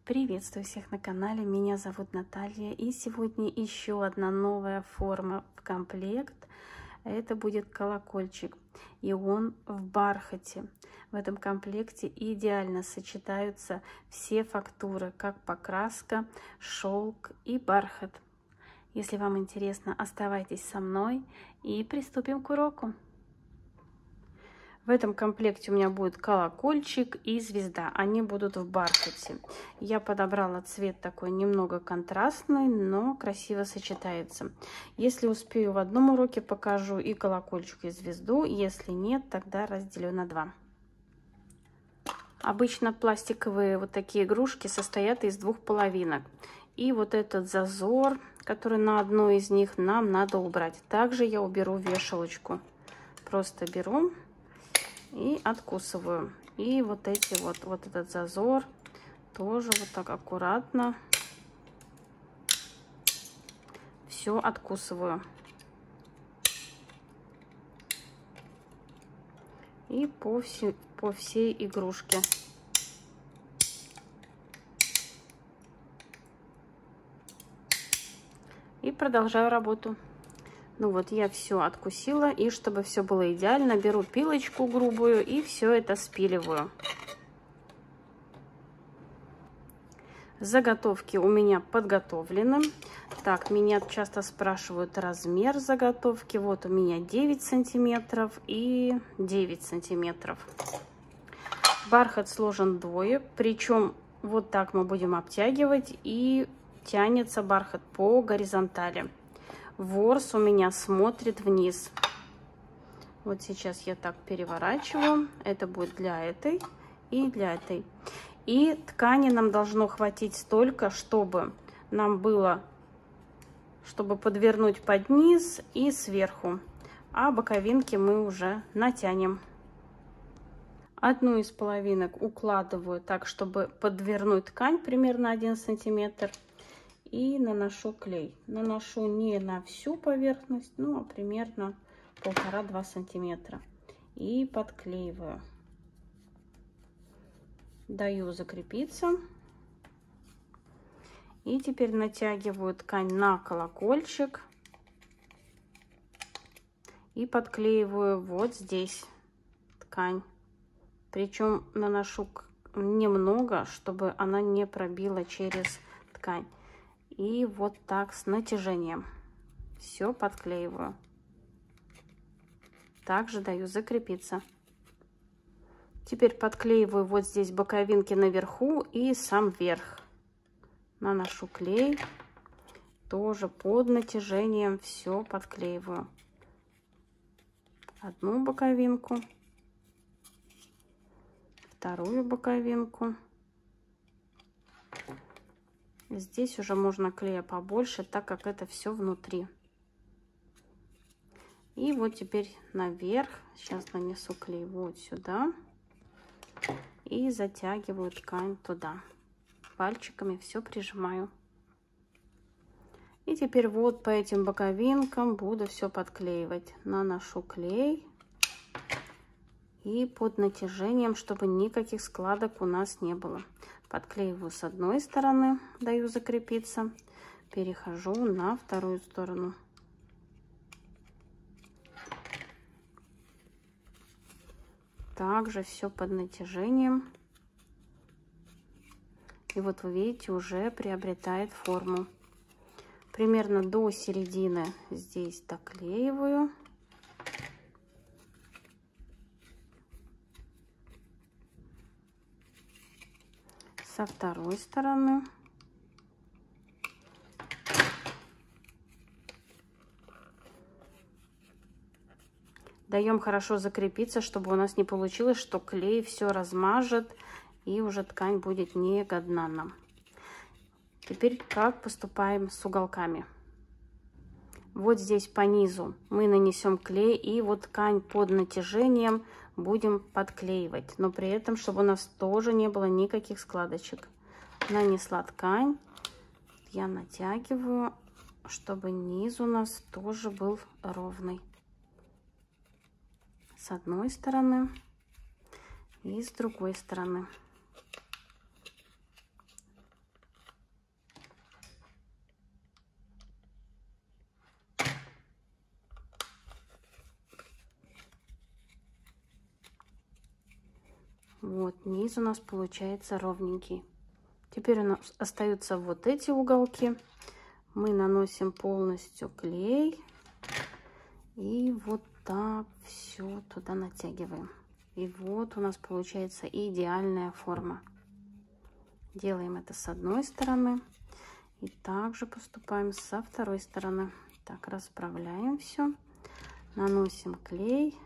Приветствую всех на канале, меня зовут Наталья, и сегодня еще одна новая форма в комплект. Это будет колокольчик, и он в бархате. В этом комплекте идеально сочетаются все фактуры, как покраска, шелк и бархат. Если вам интересно, оставайтесь со мной и приступим к уроку. В этом комплекте у меня будет колокольчик и звезда. Они будут в бархате. Я подобрала цвет такой немного контрастный, но красиво сочетается. Если успею, в одном уроке покажу и колокольчик, и звезду. Если нет, тогда разделю на два. Обычно пластиковые вот такие игрушки состоят из двух половинок. И вот этот зазор, который на одной из них, нам надо убрать. Также я уберу вешалочку. Просто беру и откусываю. И вот эти вот этот зазор тоже вот так аккуратно все откусываю. И по всей игрушке. И продолжаю работу. Ну вот, я все откусила, и чтобы все было идеально, беру пилочку грубую и все это спиливаю. Заготовки у меня подготовлены. Так, меня часто спрашивают размер заготовки. Вот у меня 9 сантиметров и 9 сантиметров. Бархат сложен вдвое, причем вот так мы будем обтягивать, и тянется бархат по горизонтали. Ворс у меня смотрит вниз. Вот сейчас я так переворачиваю. Это будет для этой и для этой. И ткани нам должно хватить столько, чтобы нам было, чтобы подвернуть под низ и сверху. А боковинки мы уже натянем. Одну из половинок укладываю так, чтобы подвернуть ткань примерно 1 сантиметр. И наношу клей. Наношу не на всю поверхность, ну, а примерно 1,5–2 сантиметра. И подклеиваю. Даю закрепиться. И теперь натягиваю ткань на колокольчик. И подклеиваю вот здесь ткань. Причем наношу немного, чтобы она не пробила через ткань. И вот так с натяжением все подклеиваю. Также даю закрепиться. Теперь подклеиваю вот здесь боковинки наверху и сам верх. Наношу клей. Тоже под натяжением все подклеиваю. Одну боковинку. Вторую боковинку. Здесь уже можно клея побольше, так как это все внутри. И вот теперь наверх. Сейчас нанесу клей вот сюда. И затягиваю ткань туда. Пальчиками все прижимаю. И теперь вот по этим боковинкам буду все подклеивать. Наношу клей. И под натяжением, чтобы никаких складок у нас не было. Подклеиваю с одной стороны, даю закрепиться, перехожу на вторую сторону. Также все под натяжением. И вот вы видите, уже приобретает форму. Примерно до середины здесь доклеиваю. Со второй стороны. Даем хорошо закрепиться, чтобы у нас не получилось, что клей все размажет и уже ткань будет не годна нам. Теперь как поступаем с уголками? Вот здесь по низу мы нанесем клей, и вот ткань под натяжением будем подклеивать, но при этом, чтобы у нас тоже не было никаких складочек. Нанесла ткань, я натягиваю, чтобы низ у нас тоже был ровный. С одной стороны и с другой стороны. Вот, низ у нас получается ровненький. Теперь у нас остаются вот эти уголки. Мы наносим полностью клей. И вот так все туда натягиваем. И вот у нас получается идеальная форма. Делаем это с одной стороны. И также поступаем со второй стороны. Так, расправляем все. Наносим клей.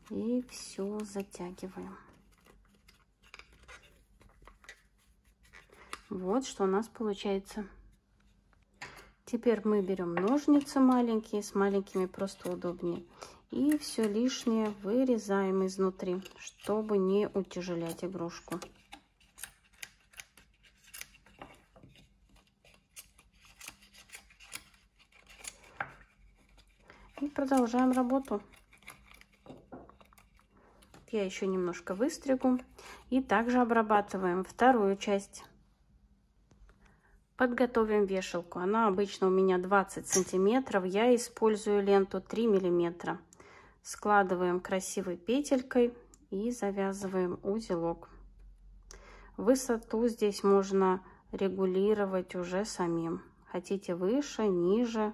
И все затягиваем. Вот что у нас получается. Теперь мы берем ножницы маленькие, с маленькими просто удобнее. И все лишнее вырезаем изнутри, чтобы не утяжелять игрушку. И продолжаем работу. Я еще немножко выстригу. И также обрабатываем вторую часть. Подготовим вешалку. Она обычно у меня 20 сантиметров. Я использую ленту 3 миллиметра. Складываем красивой петелькой и завязываем узелок. Высоту здесь можно регулировать уже самим. Хотите выше, ниже.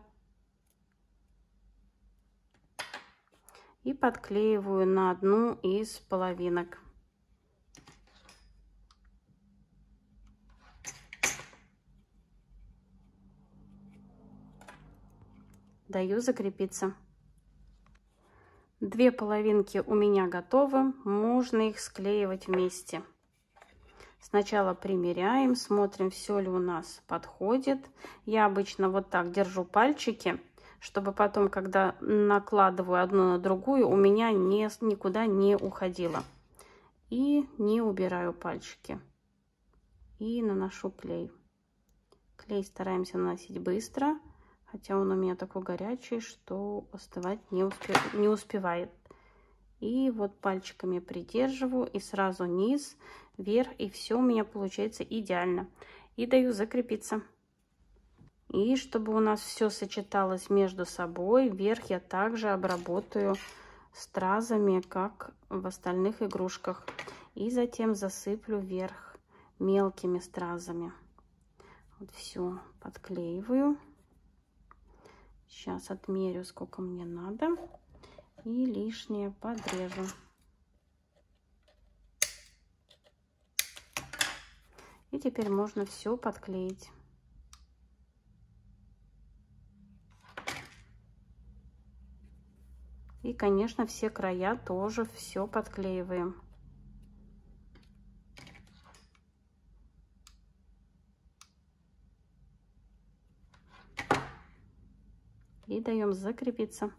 И подклеиваю на одну из половинок. Даю закрепиться. Две половинки у меня готовы. Можно их склеивать вместе. Сначала примеряем, смотрим, все ли у нас подходит. Я обычно вот так держу пальчики, чтобы потом, когда накладываю одну на другую, у меня никуда не уходило. И не убираю пальчики. И наношу клей. Клей стараемся наносить быстро. Хотя он у меня такой горячий, что остывать не успевает. И вот пальчиками придерживаю. И сразу низ, вверх. И все у меня получается идеально. И даю закрепиться. И чтобы у нас все сочеталось между собой, верх я также обработаю стразами, как в остальных игрушках. И затем засыплю верх мелкими стразами. Вот все подклеиваю. Сейчас отмерю, сколько мне надо. И лишнее подрежу. И теперь можно все подклеить. И, конечно, все края тоже все подклеиваем. И даем закрепиться.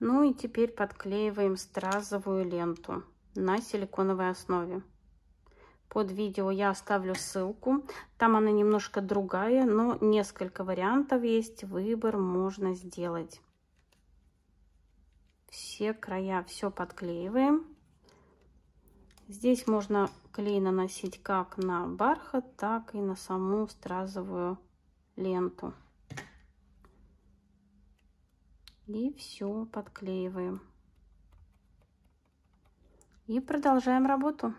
Ну и теперь подклеиваем стразовую ленту на силиконовой основе. Под видео я оставлю ссылку. Там она немножко другая, но несколько вариантов есть. Выбор можно сделать. Все края все подклеиваем. Здесь можно клей наносить как на бархат, так и на саму стразовую ленту. И все подклеиваем. И продолжаем работу.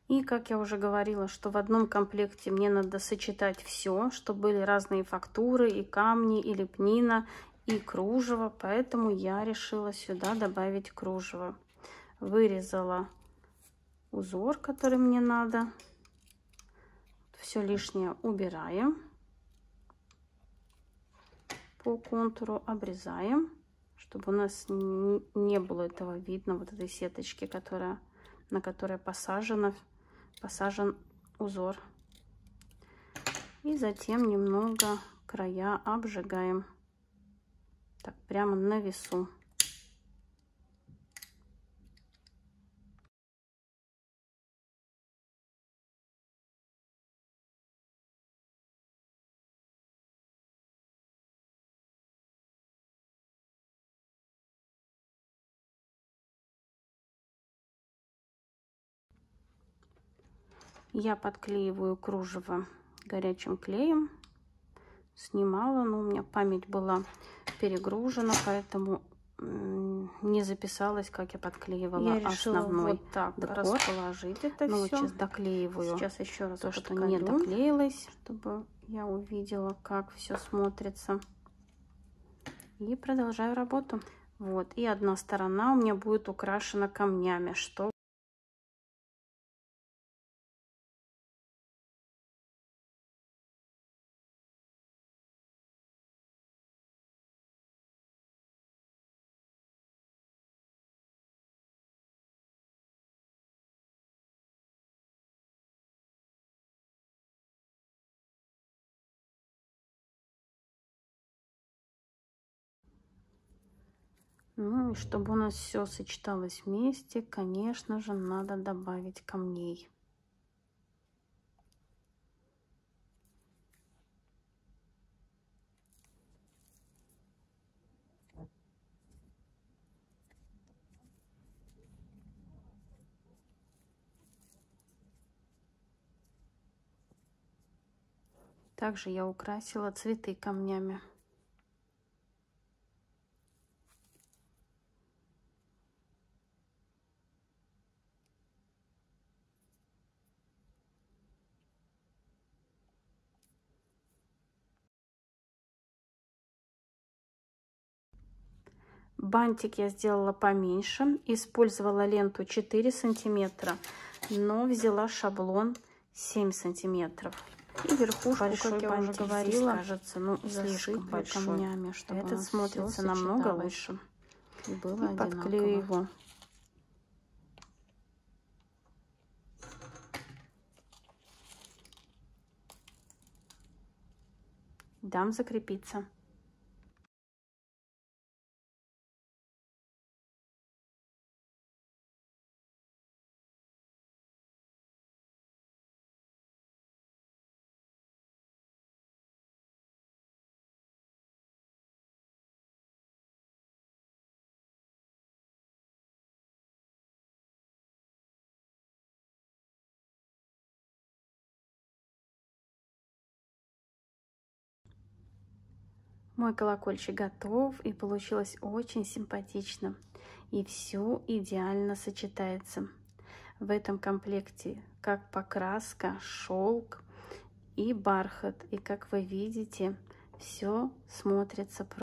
И, как я уже говорила, что в одном комплекте мне надо сочетать все, чтобы были разные фактуры, и камни, и лепнина, и кружево. Поэтому я решила сюда добавить кружево. Вырезала узор, который мне надо. Все лишнее убираем. По контуру обрезаем, чтобы у нас не было этого видно, вот этой сеточки, на которой посажен узор. И затем немного края обжигаем. Так, прямо на весу. Я подклеиваю кружево горячим клеем. Снимала, но у меня память была перегружена, поэтому не записалась, как я подклеивала основной вот так декор. Расположить это все. Вот сейчас доклеиваю. Сейчас еще раз то, что не доклеилось, чтобы я увидела, как все смотрится. И продолжаю работу. Вот, и одна сторона у меня будет украшена камнями, что ну и чтобы у нас все сочеталось вместе, конечно же, надо добавить камней. Также я украсила цветы камнями. Бантик я сделала поменьше, использовала ленту 4 сантиметра, но взяла шаблон 7 сантиметров. И верхушку, как я уже говорила, кажется, ну, слишком большой камнями, чтобы этот смотрится намного лучше. И было подклею его. Дам закрепиться. Мой колокольчик готов, и получилось очень симпатично. И все идеально сочетается. В этом комплекте как покраска, шелк и бархат. И как вы видите, все смотрится просто.